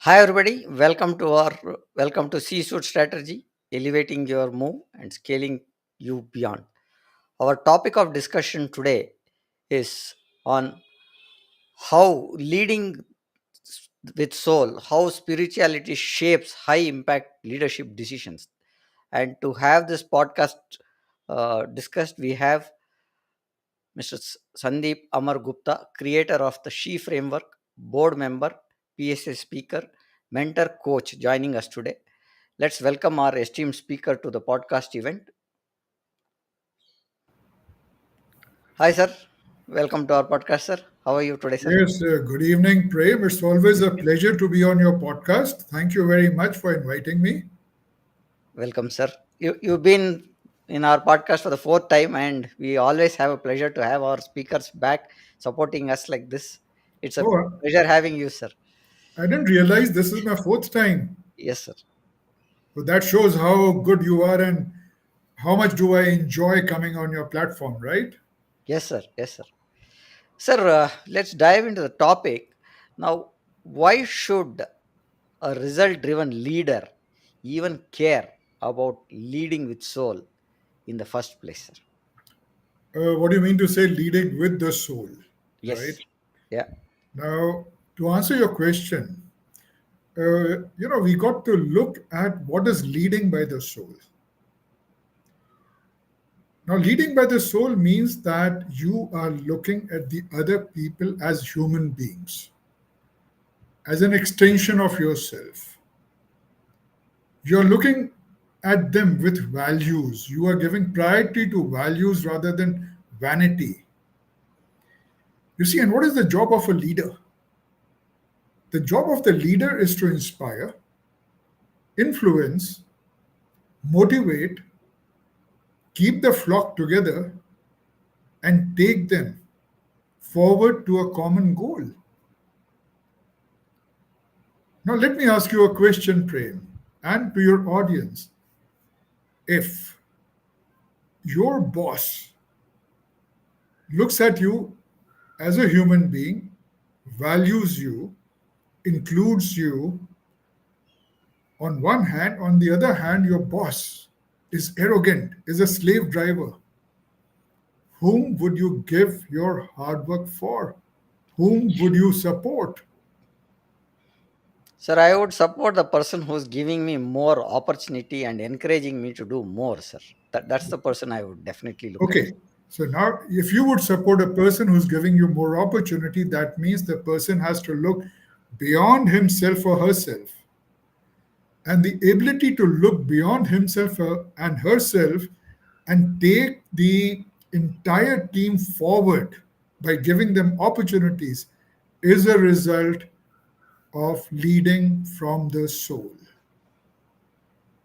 Hi everybody, welcome to C-Suite Strategy, elevating your move and scaling you beyond. Our topic of discussion today is on how leading with soul, how spirituality shapes high impact leadership decisions. And to have this podcast discussed, we have Mr. Sandeep Amar Gupta, creator of the SHE framework, board member, PSA speaker, mentor, coach, joining us today. Let's welcome our esteemed speaker to the podcast event. Hi, sir. Welcome to our podcast, sir. How are you today, sir? Yes, good evening, Prem. It's always a pleasure to be on your podcast. Thank you very much for inviting me. Welcome, sir. You've been in our podcast for the fourth time, and we always have a pleasure to have our speakers back supporting us like this. It's a Oh, pleasure having you, sir. I didn't realize this is my fourth time. Yes, sir. So that shows how good you are and how much do I enjoy coming on your platform, right? Yes, sir. Yes, sir. Sir, let's dive into the topic. Now, why should a result driven leader even care about leading with soul in the first place, sir? What do you mean to say leading with the soul, right? Yes. Yeah. Now, to answer your question, we got to look at what is leading by the soul. Now, leading by the soul means that you are looking at the other people as human beings, as an extension of yourself. You're looking at them with values. You are giving priority to values rather than vanity. You see, and what is the job of a leader? The job of the leader is to inspire, influence, motivate, keep the flock together, and take them forward to a common goal. Now, let me ask you a question, Prem, and to your audience. If your boss looks at you as a human being, values you, includes you on one hand, on the other hand, your boss is arrogant, is a slave driver, whom would you give your hard work for? Whom would you support? Sir, I would support the person who's giving me more opportunity and encouraging me to do more, sir. That's the person I would definitely look at. Okay, so now if you would support a person who's giving you more opportunity, that means the person has to look beyond himself or herself. And the ability to look beyond himself and herself and take the entire team forward by giving them opportunities is a result of leading from the soul.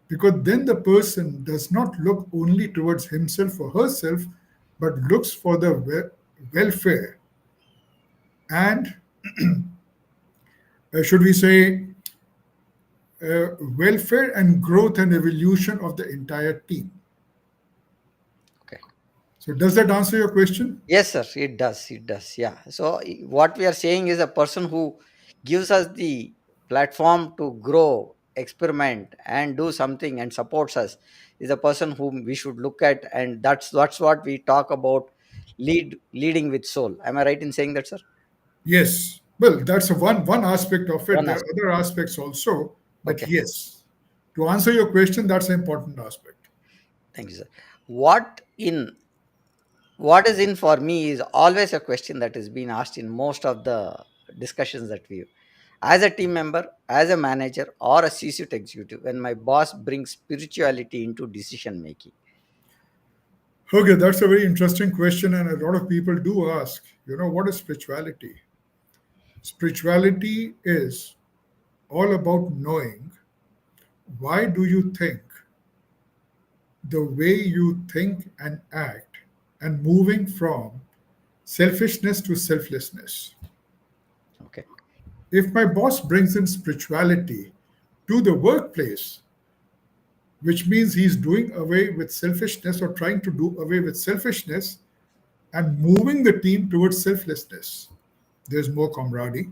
Because then the person does not look only towards himself or herself, but looks for the welfare and, should we say, welfare and growth and evolution of the entire team. Okay. So, does that answer your question? Yes, sir. It does. It does. Yeah. So, what we are saying is a person who gives us the platform to grow, experiment, and do something and supports us is a person whom we should look at. And that's what we talk about leading with soul. Am I right in saying that, sir? Yes. Well, that's one aspect of it. One There are aspect. other aspects also, but Okay. yes, to answer your question, that's an important aspect. Thank you, sir. What in what is in for me is always a question that is being asked in most of the discussions that we, as a team member, as a manager, or a C-suite executive, when my boss brings spirituality into decision making. Okay, that's a very interesting question, and a lot of people do ask, what is spirituality? Spirituality is all about knowing why do you think the way you think and act, and moving from selfishness to selflessness. Okay. If my boss brings in spirituality to the workplace, which means he's doing away with selfishness or trying to do away with selfishness and moving the team towards selflessness, there's more camaraderie,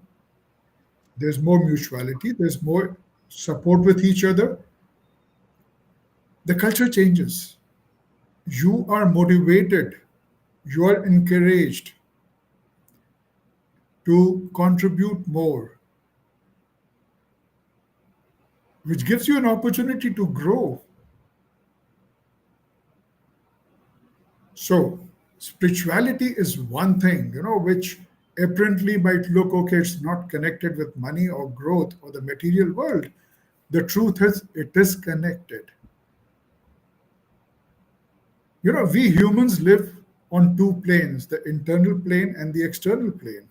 there's more mutuality, there's more support with each other. The culture changes. You are motivated, you are encouraged to contribute more, which gives you an opportunity to grow. So, spirituality is one thing, which apparently might look okay, it's not connected with money or growth or the material world. The truth is, it is connected. We humans live on two planes, the internal plane and the external plane.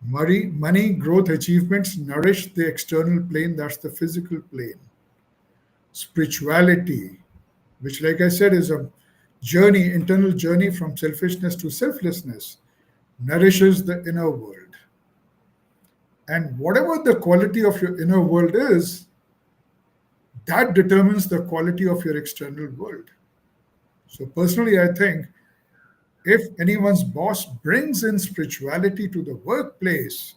Money, growth, achievements nourish the external plane, that's the physical plane. Spirituality, which, like I said, is a journey, internal journey from selfishness to selflessness, nourishes the inner world. And whatever the quality of your inner world is, that determines the quality of your external world. So, personally, I think if anyone's boss brings in spirituality to the workplace,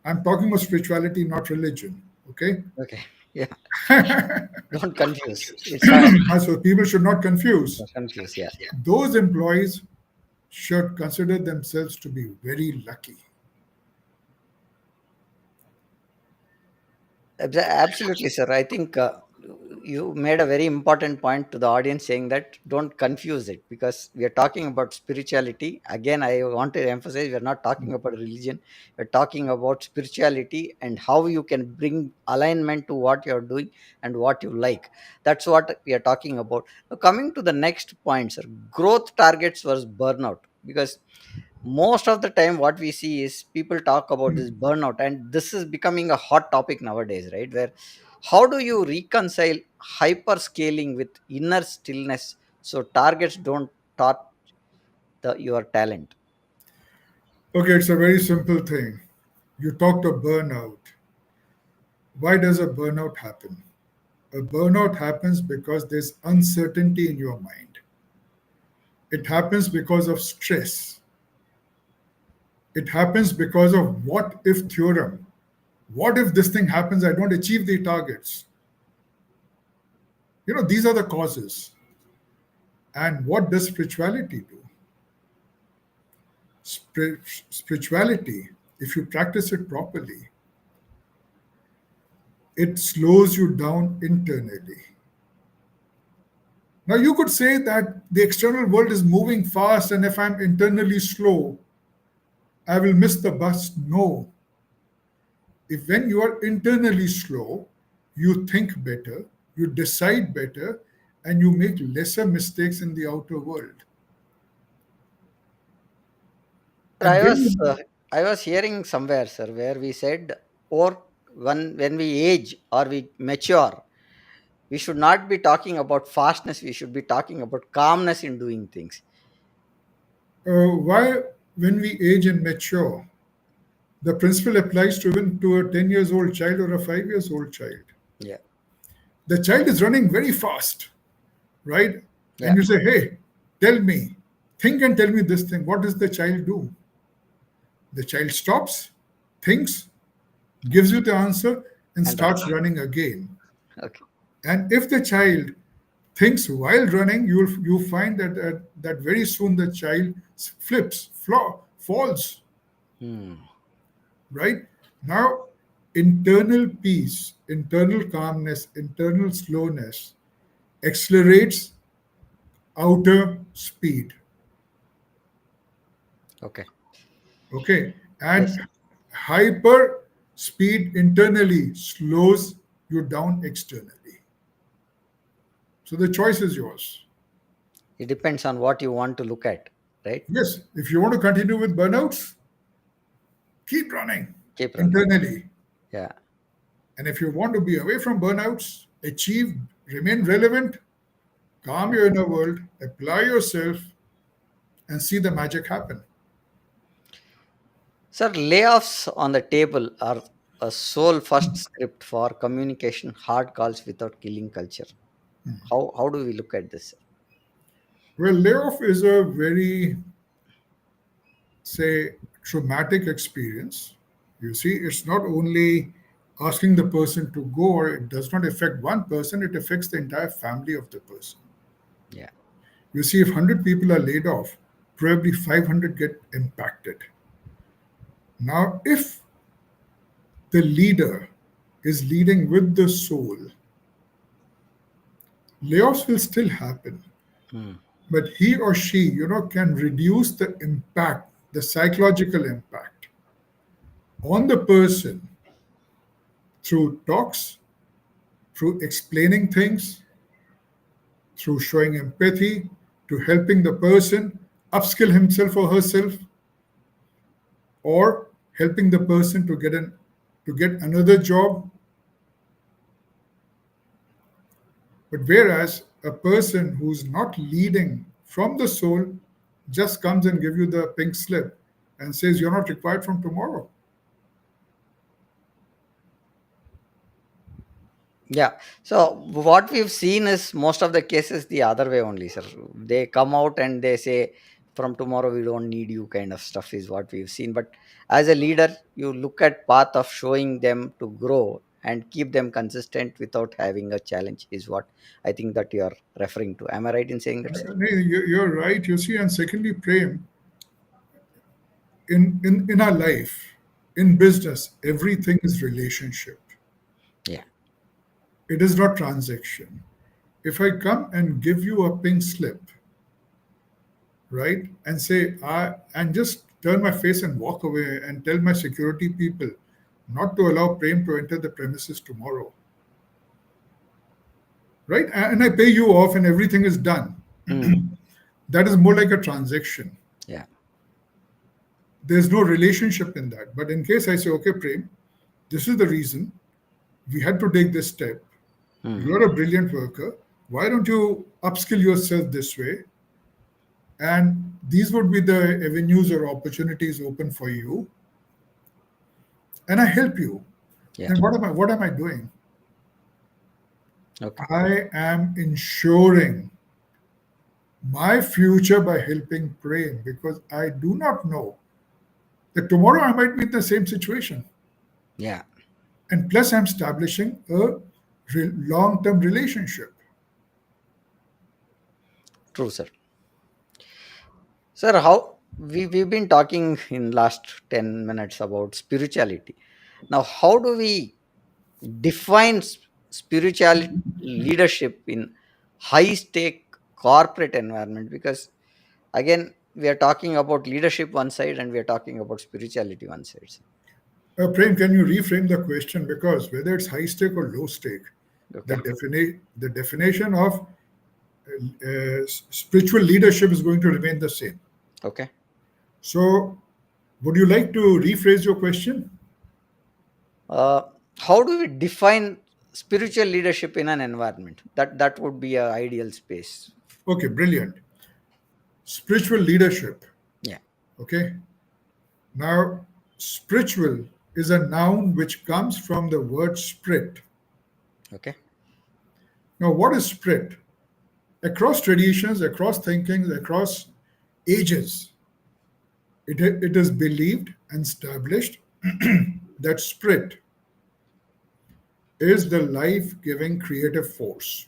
I'm talking about spirituality, not religion, okay? Okay. Yeah. Don't confuse. It's not So, people should not confuse. confuse. Yeah. Those employees should consider themselves to be very lucky. Absolutely, sir. I think you made a very important point to the audience, saying that don't confuse it, because we are talking about spirituality. Again, I want to emphasize, we are not talking about religion. We're talking about spirituality and how you can bring alignment to what you're doing and what you like. That's what we are talking about. Now, coming to the next point, sir, growth targets versus burnout. Because most of the time what we see is people talk about this burnout, and this is becoming a hot topic nowadays, right? Where how do you reconcile hyper scaling with inner stillness so targets don't taught your talent? Okay, it's a very simple thing. You talked of burnout. Why does a burnout happen? A burnout happens because there's uncertainty in your mind. It happens because of stress. It happens because of what if theorem. What if this thing happens? I don't achieve the targets. These are the causes. And what does spirituality do? Spirituality, if you practice it properly, it slows you down internally. Now, you could say that the external world is moving fast, and if I'm internally slow, I will miss the bus. No. If when you are internally slow, you think better, you decide better, and you make lesser mistakes in the outer world. Sir, And when you, I was hearing somewhere, sir, where we said, or when we age or we mature, we should not be talking about fastness. We should be talking about calmness in doing things. why, when we age and mature, the principle applies to even to a 10 years old child or a 5 years old child. Yeah. The child is running very fast, right? And Yeah. you say, hey, tell me, think and tell me this thing. What does the child do? The child stops, thinks, gives you the answer, and And starts running again. okay. And if the child thinks while running, you find that very soon the child flips, falls. Hmm. Right now, internal peace, internal calmness, internal slowness accelerates outer speed. Okay. Okay. Yes. And hyper speed internally slows you down externally. So the choice is yours. It depends on what you want to look at, right? Yes, if you want to continue with burnouts, keep running Keep running. internally. Yeah. And if you want to be away from burnouts, achieve, remain relevant, calm your inner world, apply yourself, and see the magic happen. Sir, layoffs on the table are a sole first script for communication hard calls without killing culture. How do we look at this, sir? Well, layoff is a very, say, traumatic experience. You see, it's not only asking the person to go, or it does not affect one person, it affects the entire family of the person. Yeah. You see, if 100 people are laid off, probably 500 get impacted. Now, if the leader is leading with the soul, layoffs will still happen, Hmm. but he or she, can reduce the impact, the psychological impact on the person through talks, through explaining things, through showing empathy, to helping the person upskill himself or herself, or helping the person to get another job. But whereas a person who's not leading from the soul just comes and give you the pink slip and says you're not required from tomorrow. Yeah. So what we've seen is most of the cases the other way only, sir. They come out and they say, from tomorrow we don't need you, kind of stuff is what we've seen. But as a leader, you look at path of showing them to grow and keep them consistent without having a challenge is what I think that you are referring to. Am I right in saying that, sir? You're right, you see. And secondly, Prem, in our life, in business, everything is relationship. Yeah. It is not transaction. If I come and give you a pink slip, right, and say, and just turn my face and walk away and tell my security people not to allow Prem to enter the premises tomorrow, right? And I pay you off and everything is done. Hmm. That is more like a transaction. Yeah. There's no relationship in that. But in case I say, okay, Prem, this is the reason we had to take this step. Hmm. You're a brilliant worker. Why don't you upskill yourself this way? And these would be the avenues or opportunities open for you. And I help you. Yeah. Then what am I doing? Okay. I am ensuring my future by helping Prem, because I do not know that tomorrow I might be in the same situation. Yeah. And plus, I'm establishing a long term relationship. True, sir. Sir, how we've been talking in last 10 minutes about spirituality. Now, how do we define spirituality leadership in high stake corporate environment? Because again, we are talking about leadership one side and we are talking about spirituality one side. Prem, can you reframe the question? Because whether it's high stake or low stake, Okay. the definition of spiritual leadership is going to remain the same. Okay. So, would you like to rephrase your question? Uh, how do we define spiritual leadership in an environment? That would be a ideal space. Okay, brilliant. Spiritual leadership. Yeah. Okay. Now, spiritual is a noun which comes from the word spirit. Okay. Now, what is spirit? Across traditions, across thinkings, across ages, it is believed and established that spirit is the life giving creative force.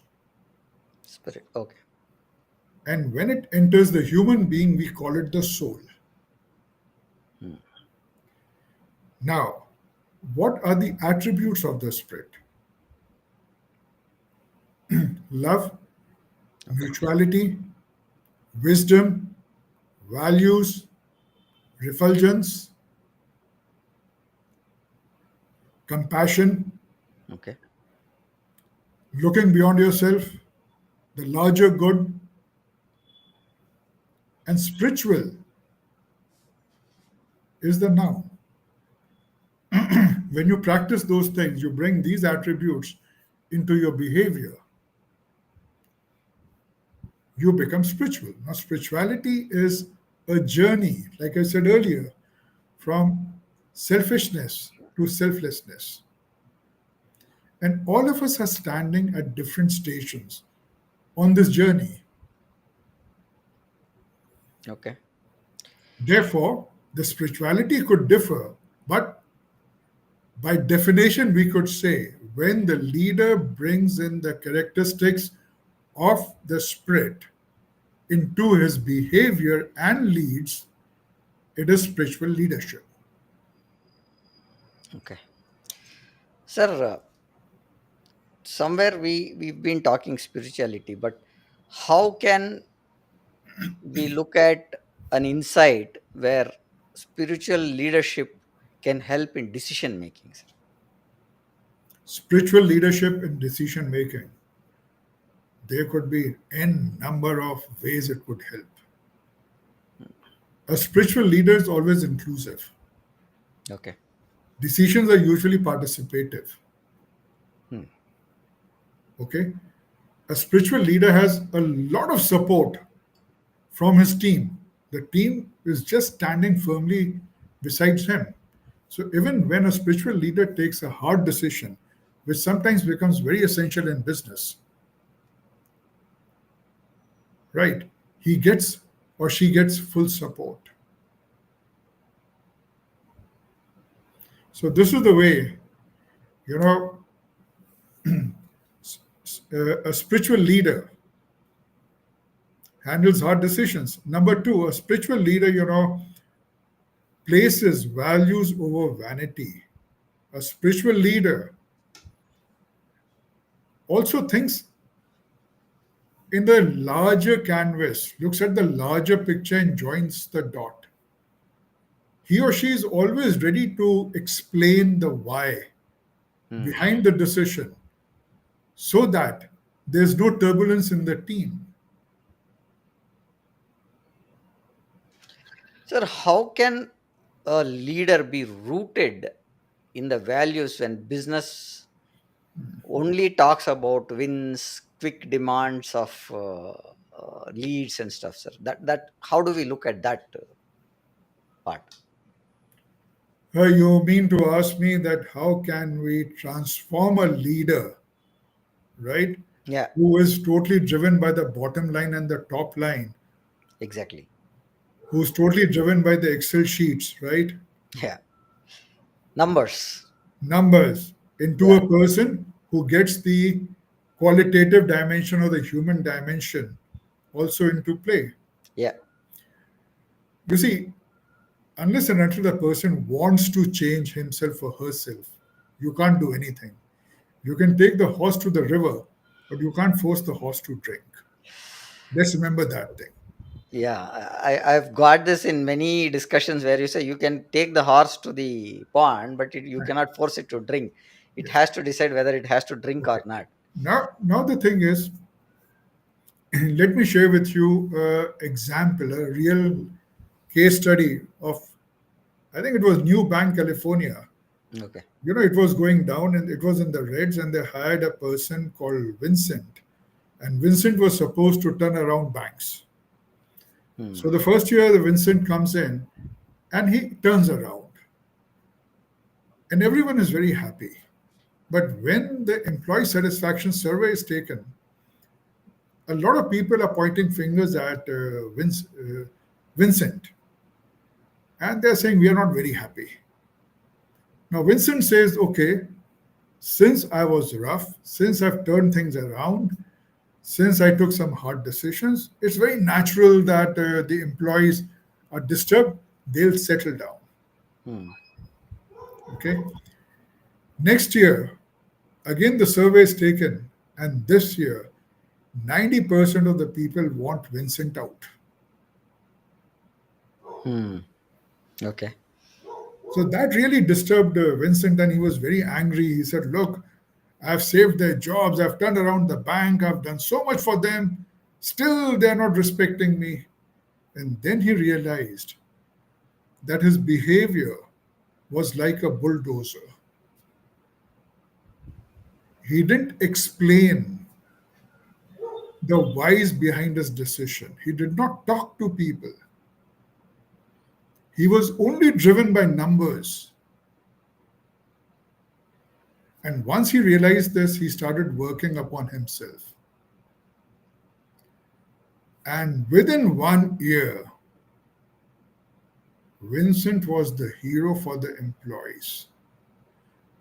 Spirit. Okay. And when it enters the human being, we call it the soul. Hmm. Now, what are the attributes of the spirit? Love, Okay. mutuality, wisdom, values, refulgence, compassion, Okay. looking beyond yourself, the larger good, and spiritual is the noun. When you practice those things, you bring these attributes into your behavior, you become spiritual. Now, spirituality is a journey, like I said earlier, from selfishness to selflessness. And all of us are standing at different stations on this journey. Okay. Therefore, the spirituality could differ, but by definition, we could say when the leader brings in the characteristics of the spirit into his behavior and leads, it is spiritual leadership. Okay. Sir, somewhere we've been talking spirituality, but how can we look at an insight where spiritual leadership can help in decision making, sir? Spiritual leadership in decision making, there could be n number of ways it could help. A spiritual leader is always inclusive. Okay. Decisions are usually participative. Hmm. Okay. A spiritual leader has a lot of support from his team. The team is just standing firmly besides him. So even when a spiritual leader takes a hard decision, which sometimes becomes very essential in business, right? He gets or she gets full support. So this is the way, you know, a spiritual leader handles hard decisions. Number two, a spiritual leader, places values over vanity. A spiritual leader also thinks in the larger canvas, looks at the larger picture and joins the dot. He or she is always ready to explain the why Hmm. behind the decision so that there's no turbulence in the team. Sir, how can a leader be rooted in the values when business only talks about wins, quick demands of leads and stuff, sir? That how do we look at that part? You mean to ask me that how can we transform a leader, right, Yeah, who is totally driven by the bottom line and the top line, exactly. who's totally driven by the Excel sheets, right? Yeah, numbers. Numbers into Yeah, a person who gets the qualitative dimension or the human dimension also into play. yeah. You see, unless and until the person wants to change himself or herself, you can't do anything. You can take the horse to the river, but you can't force the horse to drink. Let's remember that thing. Yeah, I've got this in many discussions where you say you can take the horse to the pond, but you cannot force it to drink. It Yes. has to decide whether it has to drink or Okay. not. Now the thing is, let me share with you an example, a real case study of, I think it was New Bank, California. Okay. It was going down and it was in the reds, and they hired a person called Vincent. And Vincent was supposed to turn around banks. So Hmm. the first year, the Vincent comes in and he turns around, and everyone is very happy. But when the employee satisfaction survey is taken, a lot of people are pointing fingers at Vincent, and they're saying we are not very happy. Now Vincent says, okay, since I was rough, since I've turned things around, since I took some hard decisions, it's very natural that the employees are disturbed. They'll settle down. Hmm. Okay. Next year, again the survey is taken, and this year, 90% of the people want Vincent out. Hmm. Okay. So that really disturbed Vincent, and he was very angry. He said, "Look, I've saved their jobs, I've turned around the bank, I've done so much for them. Still, they're not respecting me." And then he realized that his behavior was like a bulldozer. He didn't explain the whys behind his decision. He did not talk to people. He was only driven by numbers. And once he realized this, he started working upon himself. And within 1 year, Vincent was the hero for the employees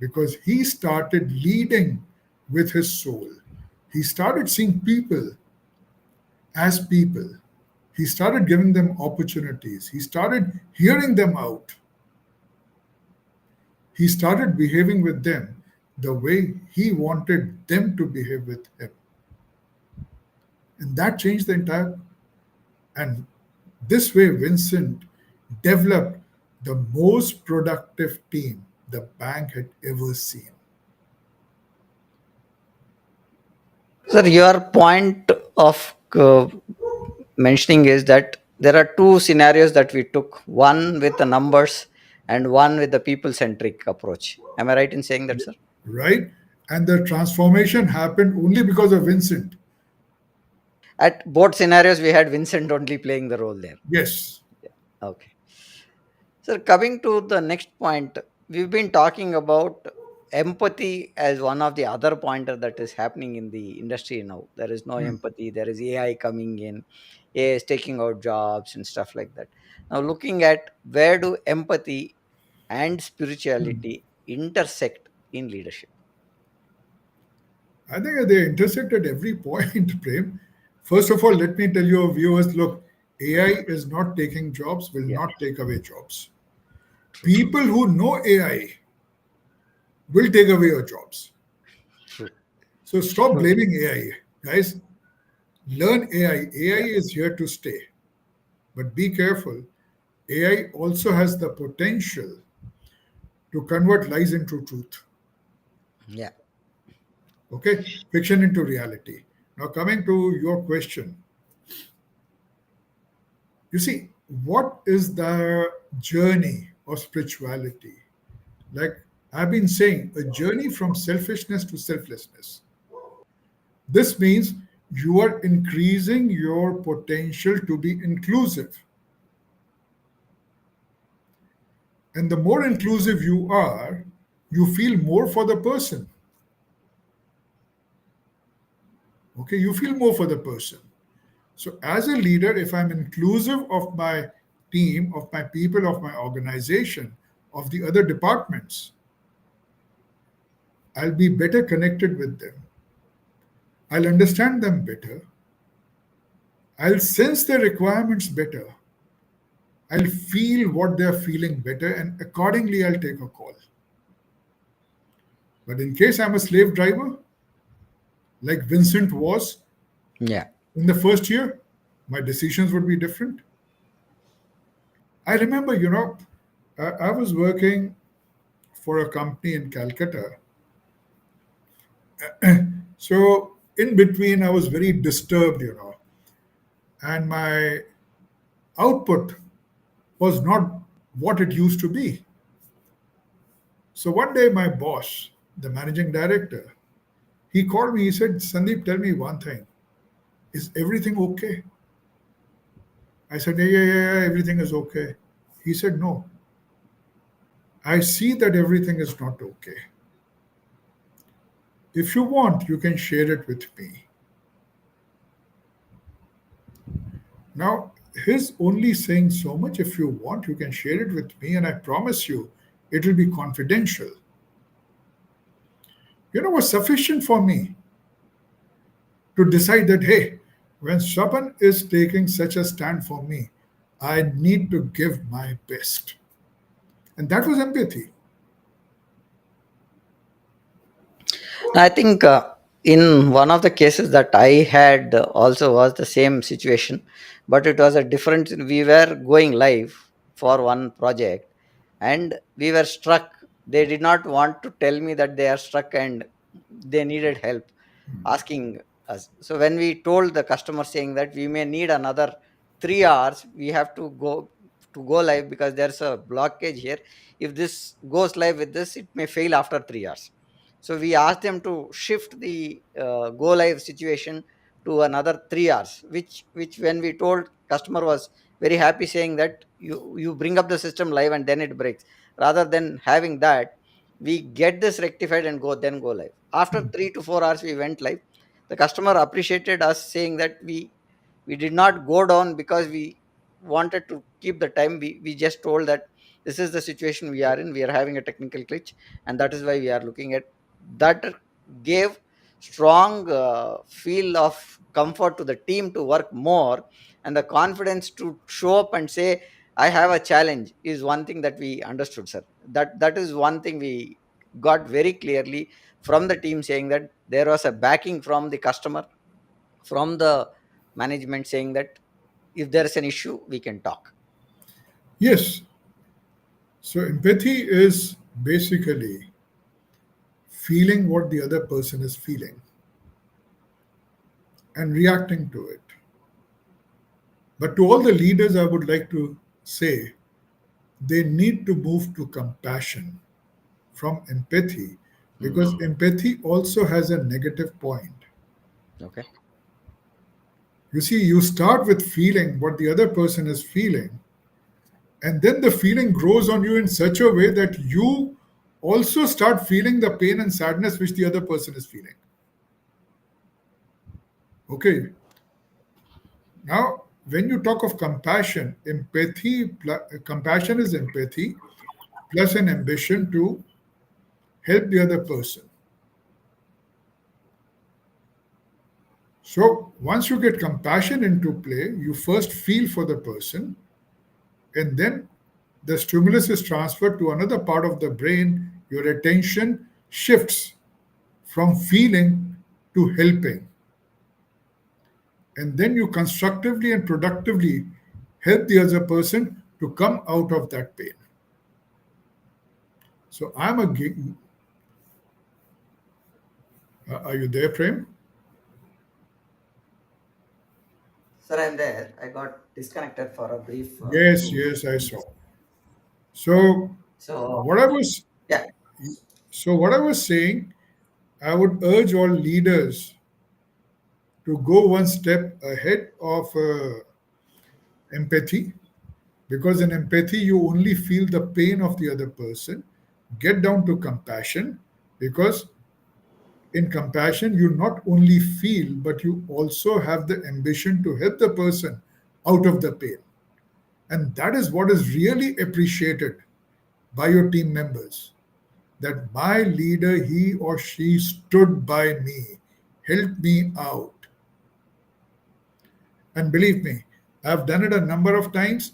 because he started leading with his soul. He started seeing people as people. He started giving them opportunities. He started hearing them out. He started behaving with them the way he wanted them to behave with him. And that changed the entire. And this way, Vincent developed the most productive team the bank had ever seen. Sir, your point of mentioning is that there are two scenarios that we took, one with the numbers and one with the people centric approach. Am I right in saying that, sir? Right? And the transformation happened only because of Vincent. At both scenarios, we had Vincent only playing the role there. Yes. Yeah. Okay. So, coming to the next point, we've been talking about empathy as one of the other pointer that is happening in the industry now. There is no Hmm. empathy. There is AI coming in, AI is taking out jobs and stuff like that. Now, looking at where do empathy and Hmm. spirituality intersect in leadership? I think they intersect at every point, Prem. First of all, let me tell your viewers, look, AI is not taking jobs, will Yeah, not take away jobs. true, People who know AI will take away your jobs. true, So stop true. blaming AI, guys. Learn AI. AI Yeah, is here to stay. But be careful. AI also has the potential to convert lies into truth. yeah. Okay? Fiction into reality. Now, coming to your question, you see, what is the journey of spirituality? Like I've been saying, a journey from selfishness to selflessness. This means you are increasing your potential to be inclusive. And the more inclusive you are, you feel more for the person. Okay, you feel more for the person. So, as a leader, if I'm inclusive of my team, of my people, of my organization, of the other departments, I'll be better connected with them. I'll understand them better. I'll sense their requirements better. I'll feel what they're feeling better, and accordingly, I'll take a call. But in case I'm a slave driver, like Vincent was Yeah. in the first year, my decisions would be different. I remember, I was working for a company in Calcutta. So in between, I was very disturbed, and my output was not what it used to be. So one day, my boss, the managing director, he called me. He said, "Sandeep, tell me one thing. Is everything okay?" I said, "Yeah, yeah, yeah, yeah, everything is okay." He said, "No, I see that everything is not okay. If you want, you can share it with me." Now, his only saying so much, if you want, you can share it with me, and I promise you, it will be confidential. Was sufficient for me to decide that, hey, when Shapan is taking such a stand for me, I need to give my best. And that was empathy. I think in one of the cases that I had also was the same situation, but it was a different. We were going live. for one project, and we were struck. They did not want to tell me that they are struck and they needed help, asking us. So when we told the customer saying that we may need another 3 hours, we have to go live because there's a blockage here. If this goes live with this, it may fail after 3 hours. So we asked them to shift the go live situation to another 3 hours, which when we told, customer was very happy, saying that you bring up the system live and then it breaks. Rather than having that, we get this rectified and go live. After 3 to 4 hours we went live. The customer appreciated us, saying that we did not go down because we wanted to keep the time. We just told that this is the situation we are in, we are having a technical glitch, and that is why we are looking at that. Gave strong feel of comfort to the team to work more, and the confidence to show up and say I have a challenge is one thing that we understood, sir. That is one thing we got very clearly from the team, saying that there was a backing from the customer, from the management, saying that if there is an issue we can talk. Yes. So empathy is basically feeling what the other person is feeling and reacting to it. But to all the leaders, I would like to say they need to move to compassion from empathy, because Mm. empathy also has a negative point. Okay. You see, you start with feeling what the other person is feeling, and then the feeling grows on you in such a way that you also start feeling the pain and sadness which the other person is feeling. Okay, now when you talk of compassion, compassion is empathy plus an ambition to help the other person. So once you get compassion into play, you first feel for the person, and then the stimulus is transferred to another part of the brain. Your attention shifts from feeling to helping. And then you constructively and productively help the other person to come out of that pain. So are you there, Prem? Sir, I'm there. I got disconnected for a brief Yes, two yes, I saw. minutes. So So what I was yeah. what I was saying, I would urge all leaders to go one step ahead of empathy, because in empathy you only feel the pain of the other person. Get down to compassion, because in compassion you not only feel but you also have the ambition to help the person out of the pain, and that is what is really appreciated by your team members, that my leader, he or she stood by me, helped me out. And believe me, I've done it a number of times,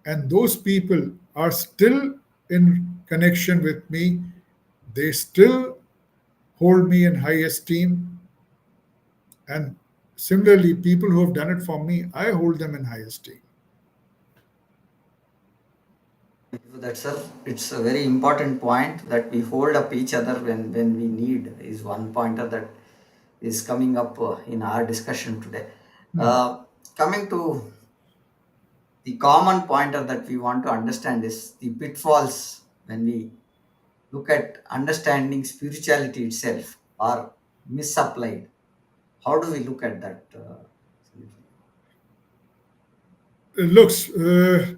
and those people are still in connection with me. They still hold me in high esteem. And similarly, people who have done it for me, I hold them in high esteem. That's a it's a very important point that we hold up each other when we need is one pointer that is coming up in our discussion today. Hmm. Uh, Coming to the common pointer that we want to understand is the pitfalls when we look at understanding spirituality itself or misapplied. How do we look at that? Looks, the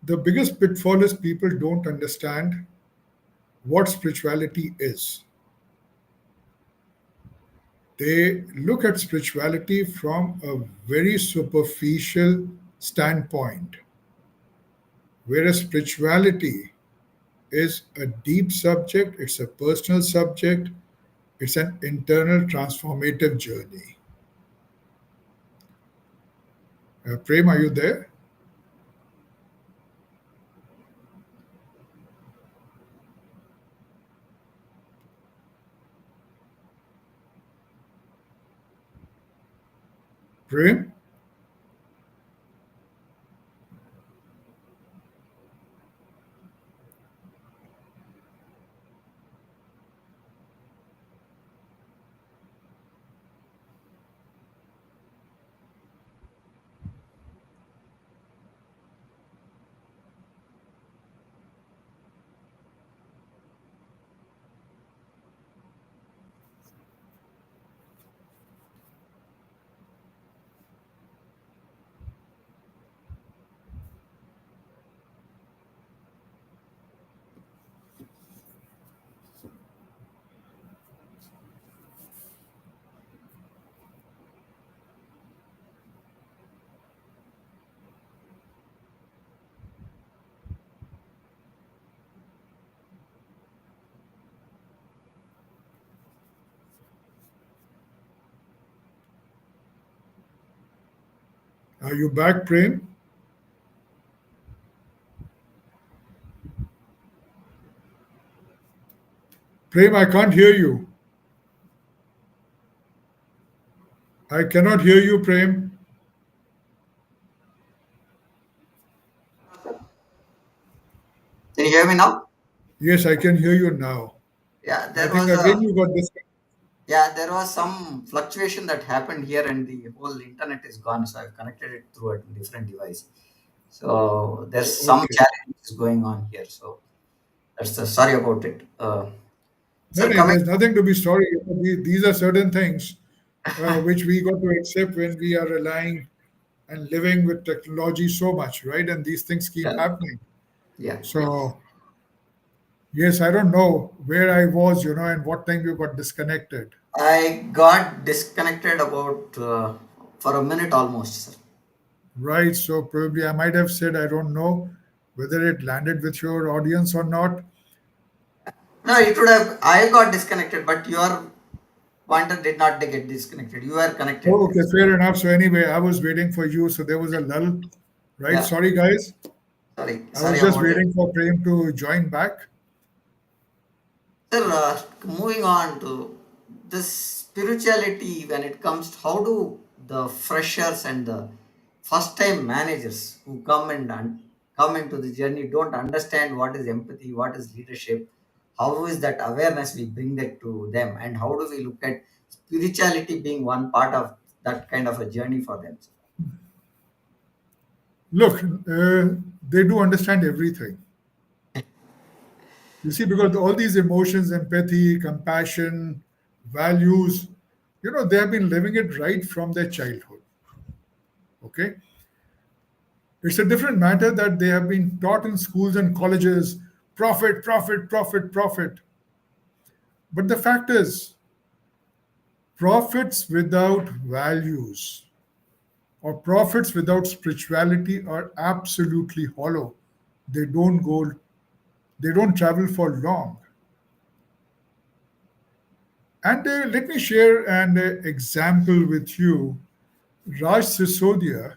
biggest pitfall is people don't understand what spirituality is. They look at spirituality from a very superficial standpoint, whereas spirituality is a deep subject, it's a personal subject, it's an internal transformative journey. Prem, are you there? Prem? Are you back, Prem? Prem, I can't hear you. I cannot hear you, Prem. Can you hear me now? Yes, I can hear you now. Yeah, I think again you got disconnected. there was some fluctuation that happened here, and the whole internet is gone. So I've connected it through a different device. So there's some Okay. challenges going on here. So that's sorry about it. No, Sir, no, coming. there's nothing to be sorry. These are certain things which we got to accept when we are relying and living with technology so much, right? And these things keep Yeah, happening. yeah. So, yes, I don't know where I was, and what time you got disconnected. I got disconnected about for a minute almost, sir. Right. So, probably I might have said, I don't know whether it landed with your audience or not. No, it would have. I got disconnected, but your pointer did not get disconnected. You are connected Oh, there. okay, fair enough. So, anyway, I was waiting for you. So, there was a lull, right? Yeah. Sorry, guys. I Sorry was just about it. waiting for Prem to join back. Sir, moving on to this spirituality when it comes to how do the freshers and the first time managers who come into the journey don't understand what is empathy, what is leadership, how is that awareness we bring that to them, and how do we look at spirituality being one part of that kind of a journey for them? Look, they do understand everything. You see, because all these emotions, empathy, compassion, values, they have been living it right from their childhood. Okay. It's a different matter that they have been taught in schools and colleges profit, profit, profit, profit. But the fact is, profits without values or profits without spirituality are absolutely hollow. They don't go, they don't travel for long. And let me share an example with you. Raj Sisodia,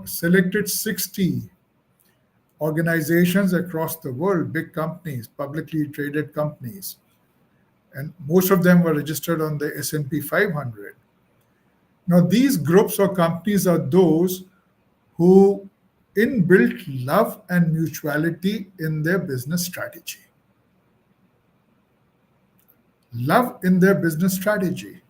selected 60 organizations across the world, big companies, publicly traded companies, and most of them were registered on the S&P 500. Now, these groups or companies are those who inbuilt love and mutuality in their business strategy. Love in their business strategy.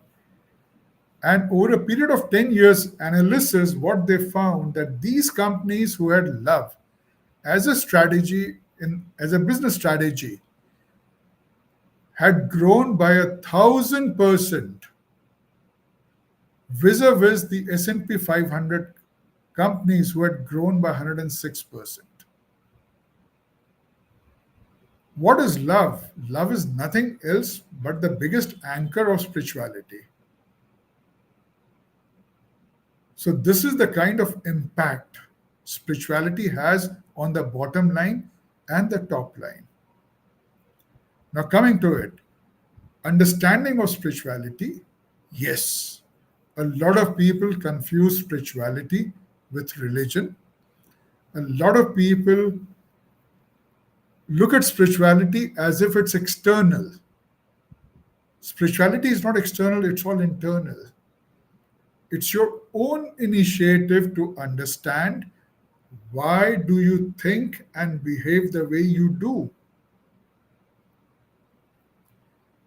And over a period of 10 years, analysis what they found that these companies who had love as a strategy as a business strategy had grown by 1,000% vis-a-vis the S&P 500 companies who had grown by 106%. What is love? Love is nothing else but the biggest anchor of spirituality. So, this is the kind of impact spirituality has on the bottom line and the top line. Now, coming to it, understanding of spirituality, yes, a lot of people confuse spirituality with religion. A lot of people look at spirituality as if it's external. Spirituality is not external, it's all internal. It's your own initiative to understand why do you think and behave the way you do,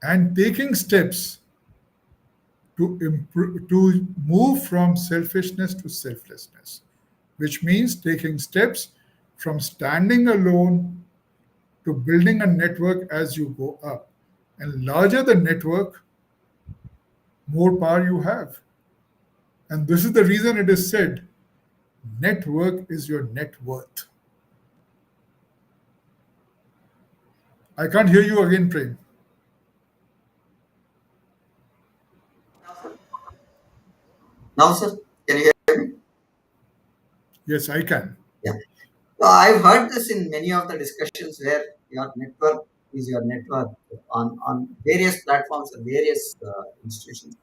and taking steps to improve, to move from selfishness to selflessness, which means taking steps from standing alone to building a network as you go up. And larger the network, more power you have. And this is the reason it is said network is your net worth. I can't hear you again, Prem. Now, sir, can you hear me? Yes, I can. Yeah. So I've heard this in many of the discussions where your network is your network on various platforms and various institutions.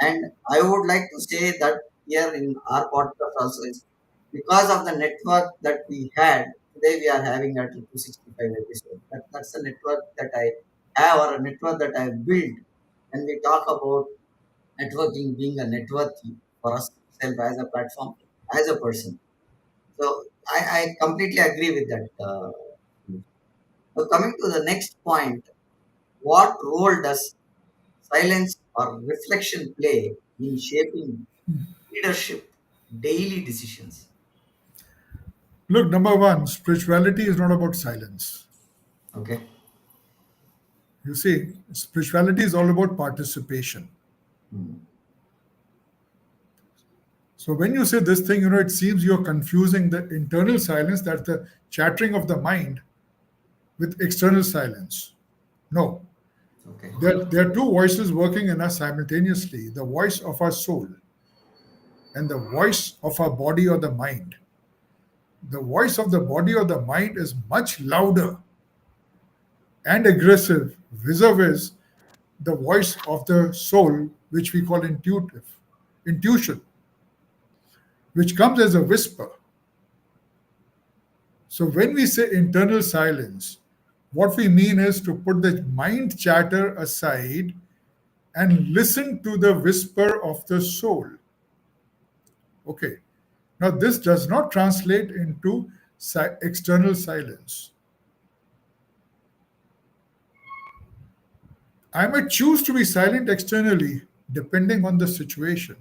And I would like to say that here in our podcast also is because of the network that we had. Today we are having at 265 episode. That's the network that I have, or a network that I have built. When we talk about networking being a network for us self as a platform, as a person. So I completely agree with that. So coming to the next point, what role does silence or reflection play in shaping leadership daily decisions? Look, number one, spirituality is not about silence. Okay. You see, spirituality is all about participation. Hmm. So when you say this thing, it seems you're confusing the internal silence, that's the chattering of the mind, with external silence. No, Okay. there are two voices working in us simultaneously, the voice of our soul and the voice of our body or the mind. The voice of the body or the mind is much louder and aggressive vis-a-vis the voice of the soul, which we call intuition, which comes as a whisper. So when we say internal silence, what we mean is to put the mind chatter aside and listen to the whisper of the soul. Okay. Now, this does not translate into external silence. I might choose to be silent externally depending on the situation.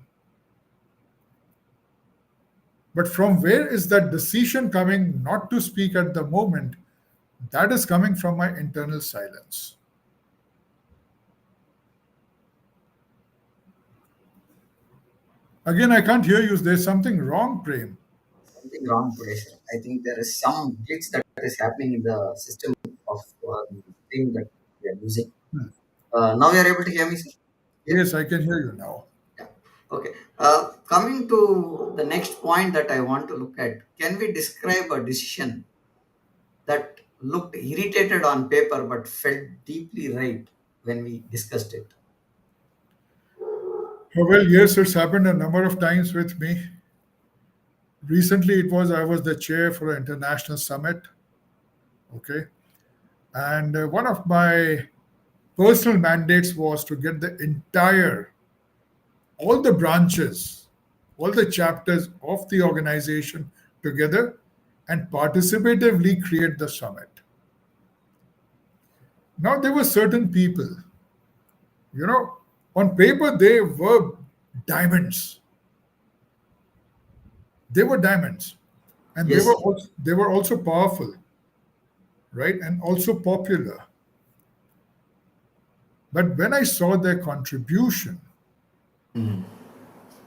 But from where is that decision coming not to speak at the moment? That is coming from my internal silence. Again, I can't hear you. There's something wrong, Prem. Something wrong today, sir. I think there is some glitch that is happening in the system of the thing that we are using. Hmm. Now you are able to hear me, sir? Yeah. Yes, I can hear you now. Yeah. Okay. Coming to the next point that I want to look at, can we describe a decision that looked irritated on paper but felt deeply right when we discussed it? Oh, well, yes, it's happened a number of times with me. Recently, I was the chair for an international summit. Okay, and one of my personal mandates was to get all the branches, all the chapters of the organization together and participatively create the summit. Now, there were certain people, you know, on paper they were diamonds. They were diamonds, and Yes. they were also powerful, right, and also popular. But when I saw their contribution, Mhm.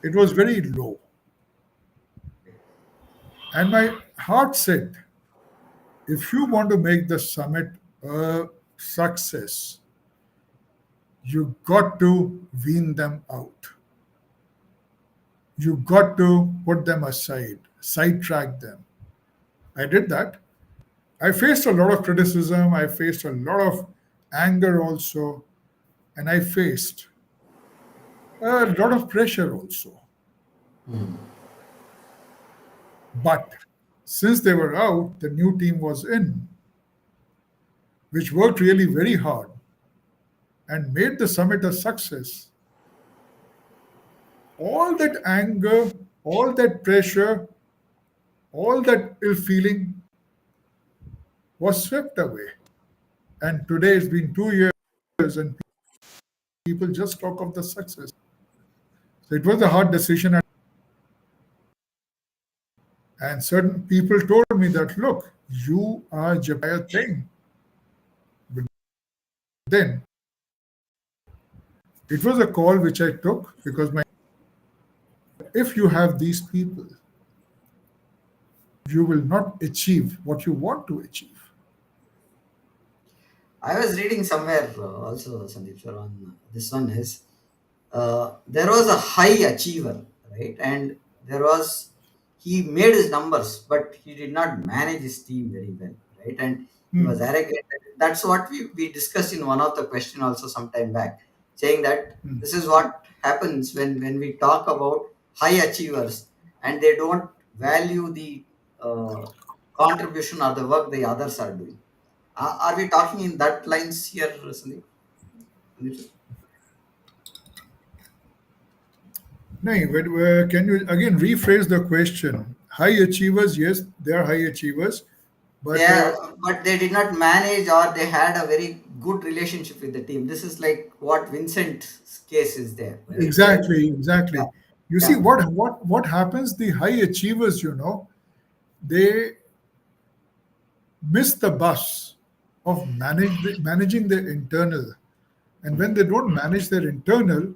it was very low, and my heart said, if you want to make the summit a success, you got to wean them out. You got to put them aside, sidetrack them. I did that. I faced a lot of criticism, I faced a lot of anger also, and I faced a lot of pressure also. Hmm. But since they were out, the new team was in, which worked really very hard and made the summit a success. All that anger, all that pressure, all that ill feeling was swept away. And today it's been 2 years and people just talk of the success. So it was a hard decision. And certain people told me that, look, you are Japaya thing. But then it was a call which I took because if you have these people, you will not achieve what you want to achieve. I was reading somewhere also, Sandeep sir, on this one is there was a high achiever, right? And there was, he made his numbers, but he did not manage his team very well, right? And he was Hmm. arrogant. That's what we discussed in one of the question also some time back, saying that Hmm. this is what happens when we talk about high achievers, and they don't value the uh, contribution or the work the others are doing. Are we talking in that lines here, Sandeep? Sandeep? No, but can you again rephrase the question? High achievers, yes, they are high achievers, They but are, but they did not manage, or they had a very good relationship with the team. This is like what Vincent's case is there, right? Where, exactly, yeah, exactly. You see, yeah. what happens? The high achievers, they miss the bus of managing their internal, and when they don't manage their internal,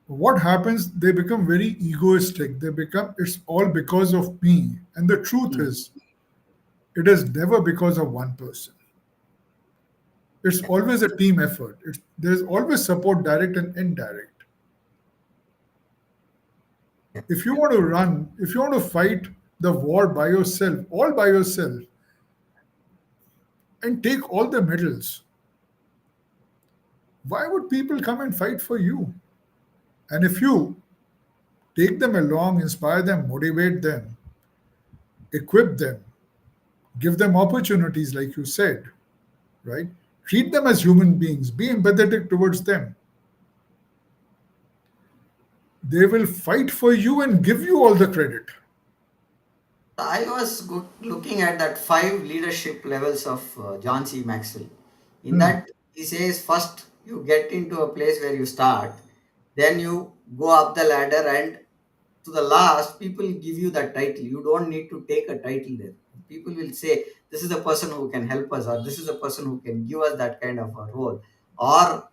what happens? They become very egoistic. They become, it's all because of me. And the truth Mm. is, it is never because of one person. It's always a team effort. There's always support, direct and indirect. Yeah. If you want to fight the war by yourself, all by yourself, and take all the medals, why would people come and fight for you? And if you take them along, inspire them, motivate them, equip them, give them opportunities, like you said, right? Treat them as human beings, be empathetic towards them. They will fight for you and give you all the credit. I was looking at that five leadership levels of John C. Maxwell. In Hmm. that, he says first you get into a place where you start, then you go up the ladder, and to the last, people give you that title. You don't need to take a title there. People will say, this is the person who can help us, or this is the person who can give us that kind of a role, or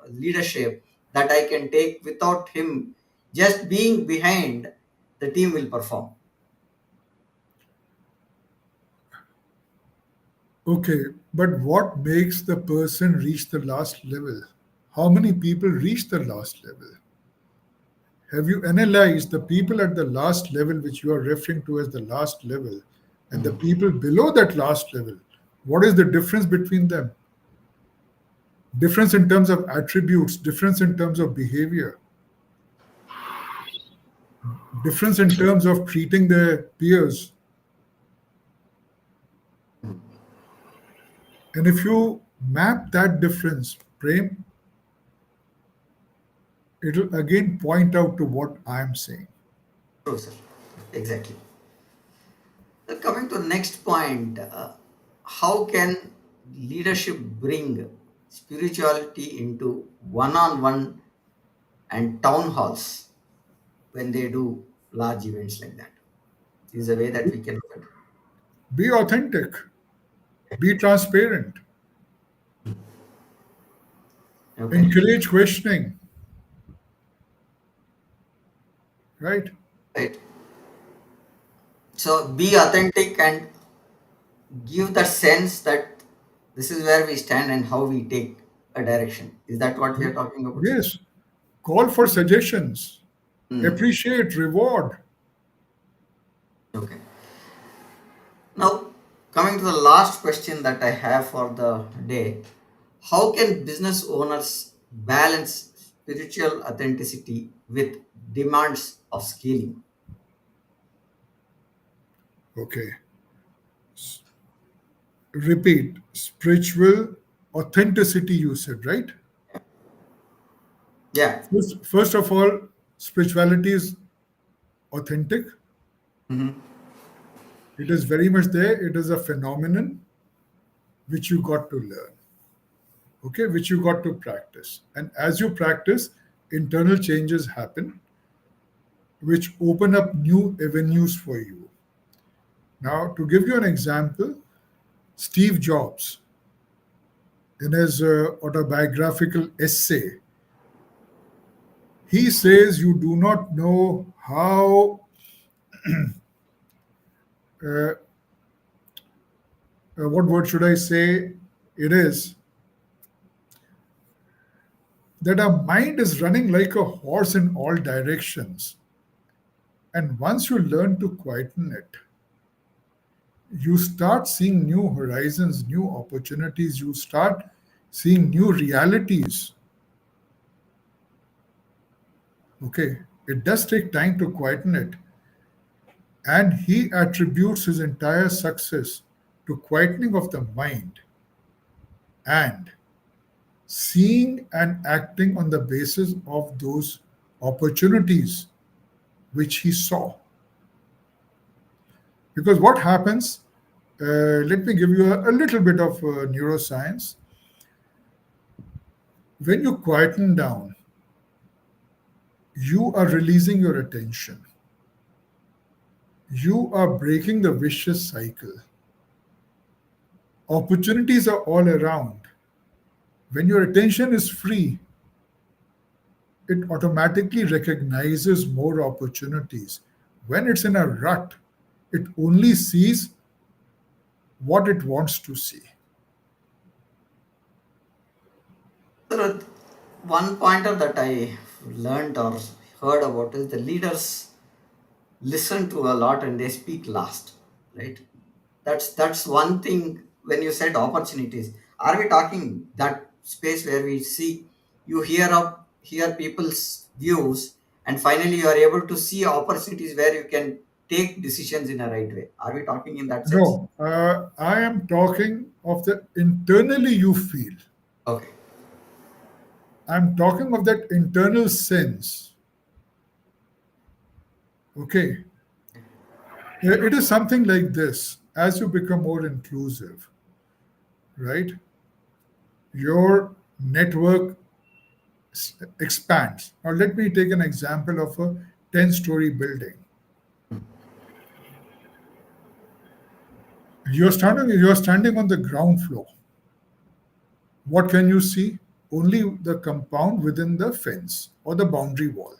leadership that I can take without him. Just being behind, the team will perform. Okay, but what makes the person reach the last level? How many people reach the last level? Have you analyzed the people at the last level, which you are referring to as the last level, and the people below that last level? What is the difference between them? Difference in terms of attributes, difference in terms of behavior, difference in terms of treating their peers. And if you map that difference, Prem, it'll again point out to what I'm saying. True, sir. Exactly. Coming to the next point, how can leadership bring spirituality into one-on-one and town halls when they do large events like that? Is a way that we can look at it. Be authentic, be transparent, Okay, encourage questioning, right? right. So be authentic and give the sense that this is where we stand and how we take a direction. Is that what we are talking about, sir? Yes, call for suggestions, Hmm. appreciate, reward. Okay. Now, coming to the last question that I have for the day, how can business owners balance spiritual authenticity with demands of scaling? Okay, repeat spiritual authenticity, you said, right? Yeah. First of all, spirituality is authentic, Mhm. it is very much there, it is a phenomenon which you got to learn, okay, which you got to practice. And as you practice, internal changes happen which open up new avenues for you. Now, to give you an example, Steve Jobs, in his autobiographical essay, he says, you do not know how, uh, what word should I say? It is that our mind is running like a horse in all directions. And once you learn to quieten it, you start seeing new horizons, new opportunities, you start seeing new realities. Okay. It does take time to quieten it, and he attributes his entire success to quietening of the mind and seeing and acting on the basis of those opportunities which he saw. Because what happens, let me give you a little bit of neuroscience. When you quieten down, you are releasing your attention. You are breaking the vicious cycle. Opportunities are all around. When your attention is free, it automatically recognizes more opportunities. When it's in a rut, it only sees what it wants to see. So one pointer that I learned or heard about is the leaders listen to a lot and they speak last, right? That's one thing. When you said opportunities, are we talking that space where we see, you hear people's views, and finally you are able to see opportunities where you can take decisions in a right way? Are we talking in that sense? No, I am talking of the internally you feel. Okay. I'm talking of that internal sense. Okay. It is something like this. As you become more inclusive, right, your network expands. Now, let me take an example of a 10-story building. You're standing on the ground floor. What can you see? Only the compound within the fence or the boundary wall.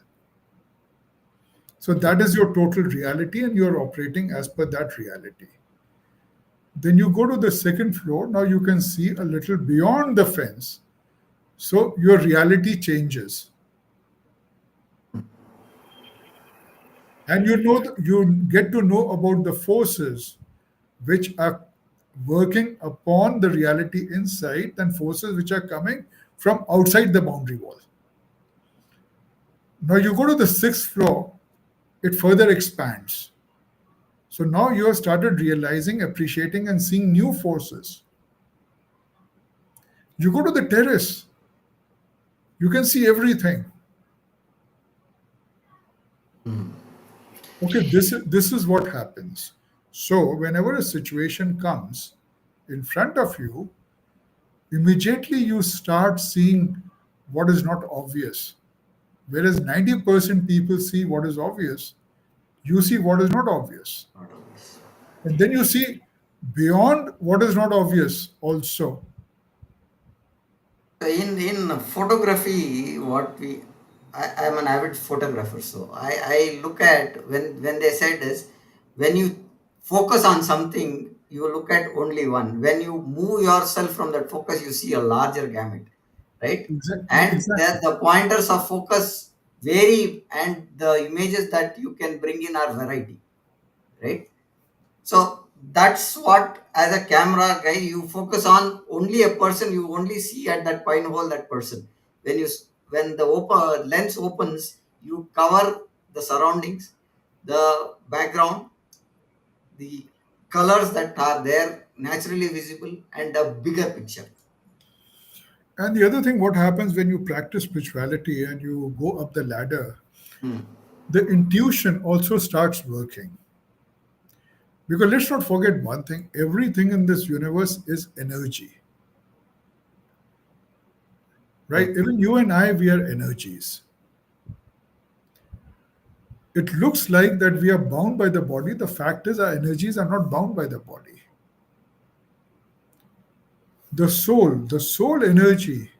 So that is your total reality, and you're operating as per that reality. Then you go to the second floor. Now you can see a little beyond the fence. So your reality changes. And you get to know about the forces which are working upon the reality inside than forces which are coming from outside the boundary wall. Now you go to the sixth floor, it further expands. So now you have started realizing, appreciating, and seeing new forces. You go to the terrace, you can see everything. Okay, this is what happens. So whenever a situation comes in front of you, immediately you start seeing what is not obvious. Whereas 90% people see what is obvious, you see what is not obvious. Not always. And then you see beyond what is not obvious also. In photography, what we I'm an avid photographer, so I look at, when they said is, when you focus on something, you look at only one. When you move yourself from that focus, you see a larger gamut, right? And Exactly. the pointers of focus vary, and the images that you can bring in are variety, right? So that's what, as a camera guy, you focus on only a person. You only see at that pinhole that person. When the lens opens, you cover the surroundings, the background, the colors that are there naturally visible, and a bigger picture. And the other thing, what happens when you practice spirituality and you go up the ladder, Hmm. the intuition also starts working. Because let's not forget one thing, everything in this universe is energy, right? Right. Even you and I, we are energies. It looks like that we are bound by the body. The fact is, our energies are not bound by the body. The soul energy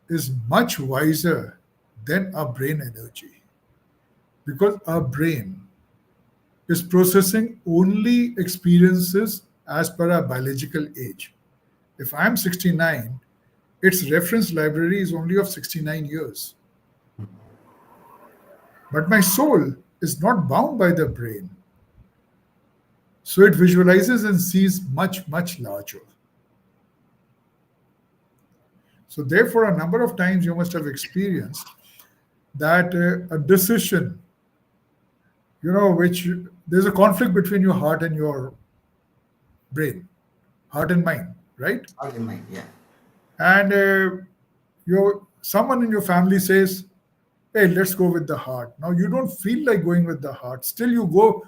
is much wiser than our brain energy because our brain is processing only experiences as per our biological age. If I'm 69, its reference library is only of 69 years. But my soul is not bound by the brain. So it visualizes and sees much, much larger. So, therefore, a number of times you must have experienced that a decision, which there's a conflict between your heart and your brain, heart and mind, right? All in mind, yeah. And your someone in your family says, "Hey, let's go with the heart." Now you don't feel like going with the heart. Still, you go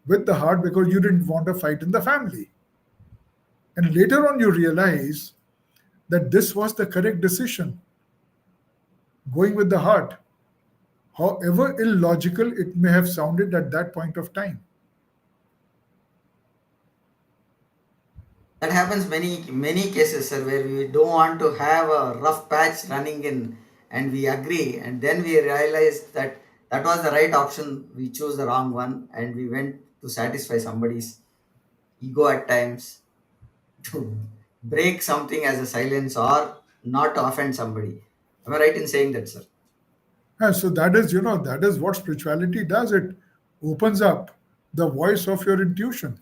with the heart because you didn't want a fight in the family. And later on, you realize that this was the correct decision, going with the heart, however illogical it may have sounded at that point of time. That happens many cases, sir, where we don't want to have a rough patch running in, and we agree, and then we realize that that was the right option. We chose the wrong one, and we went to satisfy somebody's ego at times, to break something as a silence, or not to offend somebody. Am I right in saying that, sir? So that is what spirituality does. It opens up the voice of your intuition.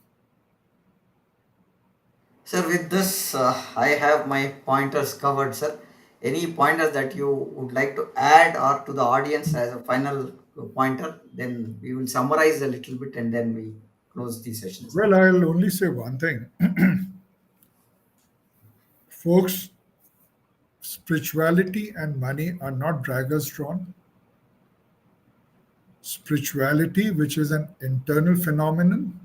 Sir, with this, I have my pointers covered, sir. Any pointers that you would like to add or to the audience as a final pointer? Then we will summarize a little bit and then we close the session, sir. Well, I'll only say one thing. Folks, spirituality and money are not daggers drawn. Spirituality, which is an internal phenomenon,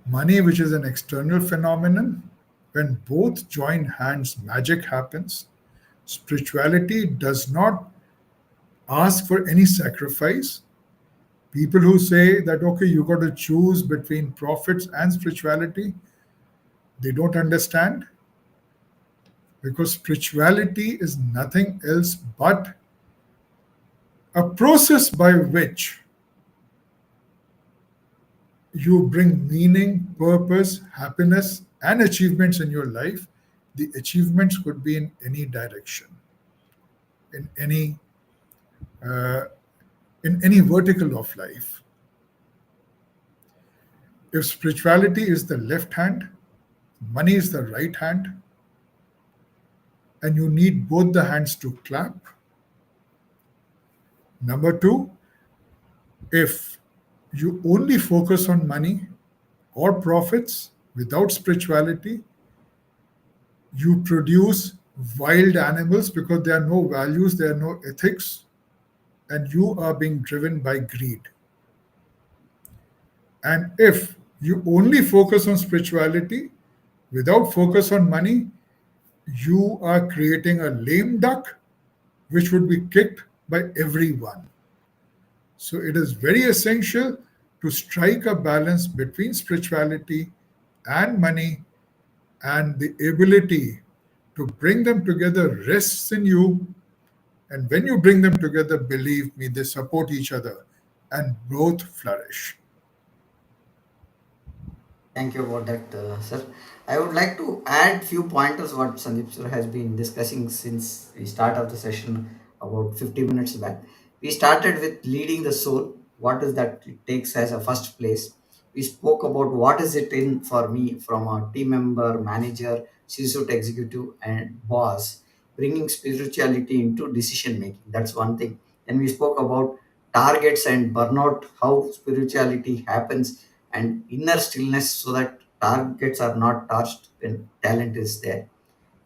money, which is an external phenomenon, when both join hands, magic happens. Spirituality does not ask for any sacrifice. People who say that, okay, you got to choose between profits and spirituality, they don't understand, because spirituality is nothing else but a process by which you bring meaning, purpose, happiness, and achievements in your life. The achievements could be in any direction, in uh, any vertical of life. If spirituality is the left hand, money is the right hand, and you need both the hands to clap. Number two, if you only focus on money or profits without spirituality, you produce wild animals because there are no values, there are no ethics, and you are being driven by greed. And if you only focus on spirituality without focus on money, you are creating a lame duck which would be kicked by everyone. So it is very essential to strike a balance between spirituality and money, and the ability to bring them together rests in you. And when you bring them together, believe me, they support each other and both flourish. Thank you about that, sir. I would like to add few pointers what Sandeep sir has been discussing since we start of the session about 50 minutes back. We started with leading the soul. What is that it takes as a first place? We spoke about what is it in for me from a team member, manager, C-suite executive, and boss, bringing spirituality into decision making. That's one thing. Then we spoke about targets and burnout, how spirituality happens, and inner stillness so that targets are not touched when talent is there.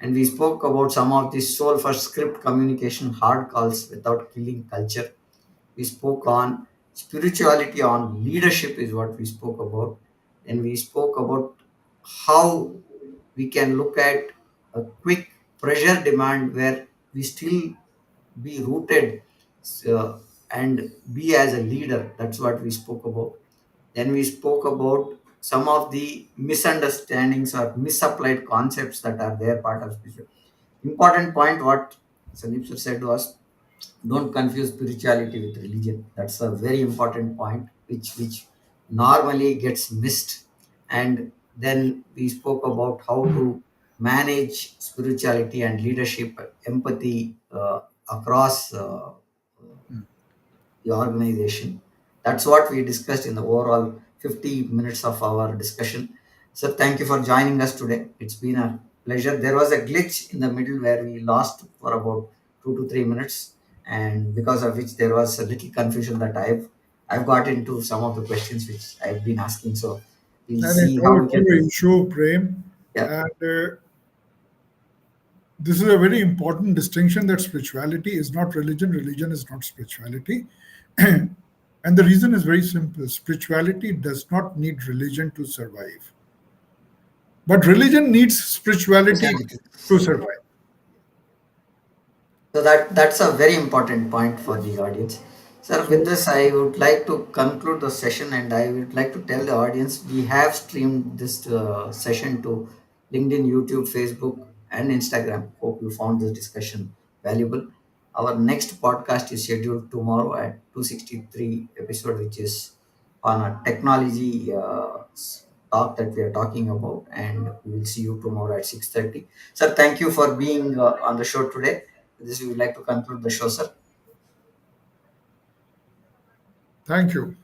And we spoke about some of the soul first script communication, hard calls without killing culture. We spoke on spirituality, on leadership is what we spoke about. And we spoke about how we can look at a quick pressure demand where we still be rooted, uh, and be as a leader. That's what we spoke about. Then we spoke about some of the misunderstandings or misapplied concepts that are there part of spiritual. Important point what Sandeep sir said was, don't confuse spirituality with religion. That's a very important point which normally gets missed. And then we spoke about how to manage spirituality and leadership, empathy across the organization. That's what we discussed in the overall 50 minutes of our discussion. So thank you for joining us today. It's been a pleasure. There was a glitch in the middle where we lost for about 2 to 3 minutes, and because of which there was a little confusion that I've got into some of the questions which I've been asking. So we'll And it's see how we also can. an issue, Prem. Yeah. And this is a very important distinction that spirituality is not religion, religion is not spirituality. And the reason is very simple: spirituality does not need religion to survive, but religion needs spirituality Christianity to to survive. survive. So that's a very important point for the audience. Sir, with So, this, I would like to conclude the session, and I would like to tell the audience we have streamed this session to LinkedIn, YouTube, Facebook, and Instagram. Hope you found this discussion valuable. Our next podcast is scheduled tomorrow at 263 episode, which is on a technology talk that we are talking about, and we will see you tomorrow at 6:30. Sir, thank you for being on the show today. This we would like to conclude the show, sir. thank you.